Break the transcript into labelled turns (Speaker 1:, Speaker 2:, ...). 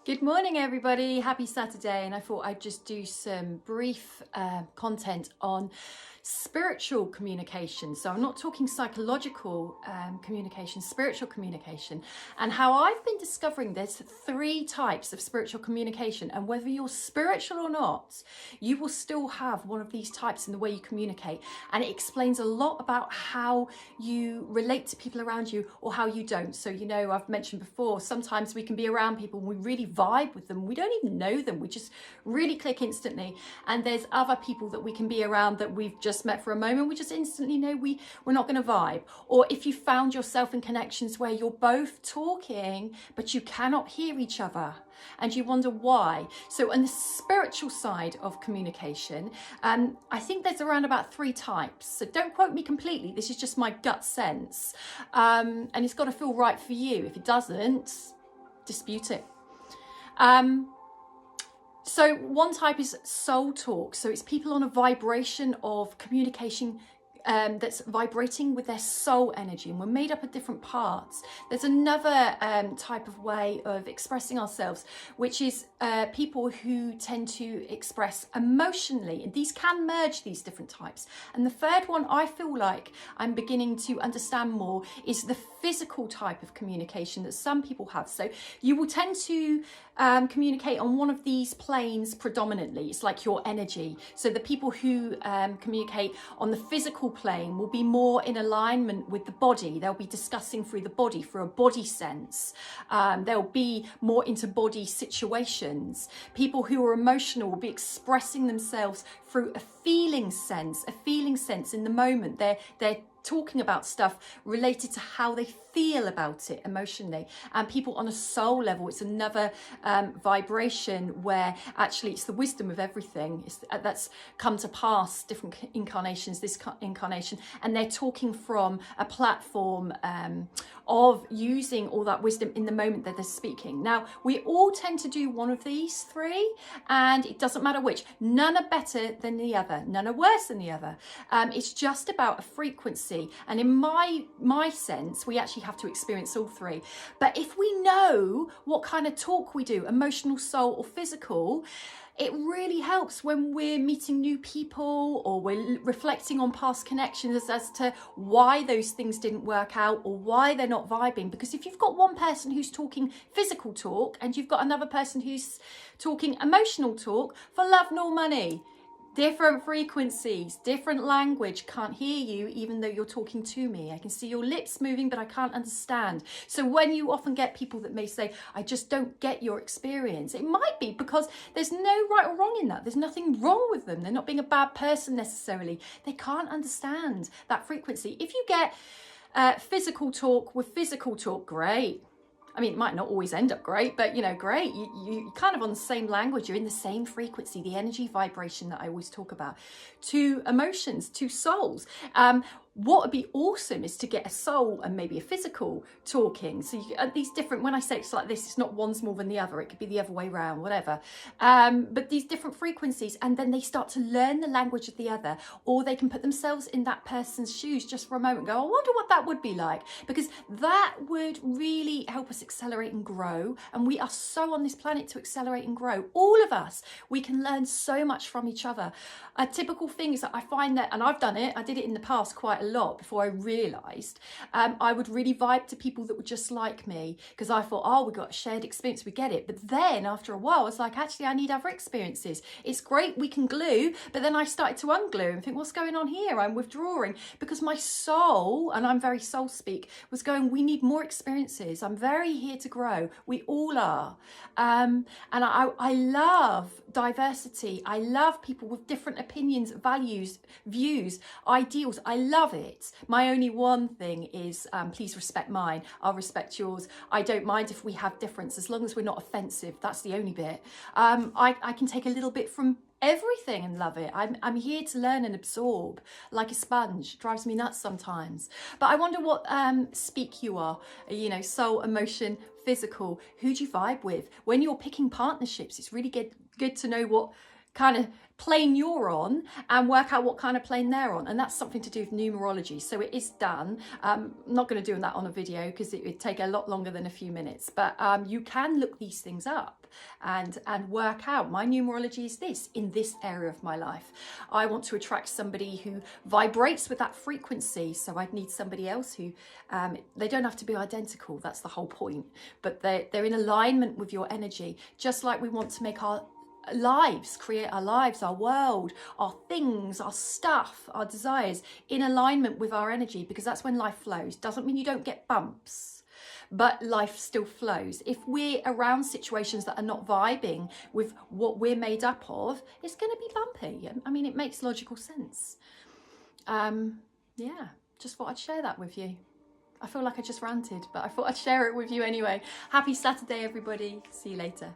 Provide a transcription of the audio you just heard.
Speaker 1: Good morning, everybody. Happy Saturday. And I thought I'd just do some brief content on spiritual communication. So I'm not talking psychological communication, spiritual communication, and how I've been discovering there's 3 types of spiritual communication. And whether you're spiritual or not, you will still have one of these types in the way you communicate. And it explains a lot about how you relate to people around you or how you don't. So, you know, I've mentioned before, sometimes we can be around people and we really vibe with them. We don't even know them. We just really click instantly. And there's other people that we can be around that we've just met for a moment. We just instantly know we're not going to vibe. Or if you found yourself in connections where you're both talking, but you cannot hear each other and you wonder why. So on the spiritual side of communication, I think there's around about 3 types. So don't quote me completely. This is just my gut sense. And it's got to feel right for you. If it doesn't, dispute it. So one type is soul talk. So it's people on a vibration of communication that's vibrating with their soul energy, and we're made up of different parts. There's another type of way of expressing ourselves, which is people who tend to express emotionally, and these can merge these different types. And the third one I feel like I'm beginning to understand more is the physical type of communication that some people have. So you will tend to communicate on one of these planes predominantly. It's like your energy. So the people who communicate on the physical plane will be more in alignment with the body. They'll be discussing through the body, through a body sense. They'll be more into body situations. People who are emotional will be expressing themselves through a feeling sense in the moment. They're talking about stuff related to how they feel about it emotionally. And people on a soul level, it's another vibration where actually it's the wisdom of everything that's come to pass, different incarnations, this incarnation, and they're talking from a platform of using all that wisdom in the moment that they're speaking. Now, we all tend to do one of these 3, and it doesn't matter which. None are better than the other, none are worse than the other. It's just about a frequency, and in my sense, we actually have to experience all 3. But if we know what kind of talk we do, emotional, soul or physical, it really helps when we're meeting new people or we're reflecting on past connections as to why those things didn't work out or why they're not vibing. Because if you've got one person who's talking physical talk and you've got another person who's talking emotional talk, for love nor money, different frequencies, different language, can't hear you even though you're talking to me. I can see your lips moving, but I can't understand. So when you often get people that may say, I just don't get your experience, it might be because there's no right or wrong in that. There's nothing wrong with them. They're not being a bad person necessarily. They can't understand that frequency. If you get physical talk with physical talk, great. I mean, it might not always end up great, but, you know, great. You're kind of on the same language. You're in the same frequency, the energy vibration that I always talk about. 2 emotions, 2 souls. What would be awesome is to get a soul and maybe a physical talking. So you, these different, when I say it's like this, it's not one's more than the other. It could be the other way around, whatever. But these different frequencies, and then they start to learn the language of the other, or they can put themselves in that person's shoes just for a moment and go, I wonder what that would be like, because that would really help us accelerate and grow. And we are so on this planet to accelerate and grow. All of us, we can learn so much from each other. A typical thing is that I find that, and I've done it, I did it in the past quite a lot before I realised, I would really vibe to people that were just like me, because I thought, oh, we got a shared experience, we get it. But then after a while, I was like, actually, I need other experiences. It's great, we can glue, but then I started to unglue and think, what's going on here? I'm withdrawing because my soul, and I'm very soul speak, was going, we need more experiences. I'm very here to grow. We all are. And I love diversity. I love people with different opinions, values, views, ideals. I love it. My only one thing is please respect mine. I'll respect yours. I don't mind if we have difference as long as we're not offensive. That's the only bit. I can take a little bit from everything and love it. I'm here to learn and absorb like a sponge. It drives me nuts sometimes. But I wonder what speak you are, you know, soul, emotion, physical. Who do you vibe with? When you're picking partnerships, it's really good to know what kind of plane you're on and work out what kind of plane they're on. And that's something to do with numerology. So it is done. I'm not going to do that on a video because it would take a lot longer than a few minutes. But you can look these things up and work out, my numerology is this in this area of my life. I want to attract somebody who vibrates with that frequency. So I'd need somebody else who, they don't have to be identical. That's the whole point. But they're in alignment with your energy, just like we want to make our lives, create our lives, our world, our things, our stuff, our desires in alignment with our energy, because that's when life flows. Doesn't mean you don't get bumps, but life still flows. If we're around situations that are not vibing with what we're made up of, it's going to be bumpy. I mean, it makes logical sense. Yeah, just thought I'd share that with you. I feel like I just ranted, but I thought I'd share it with you anyway. Happy Saturday, everybody. See you later.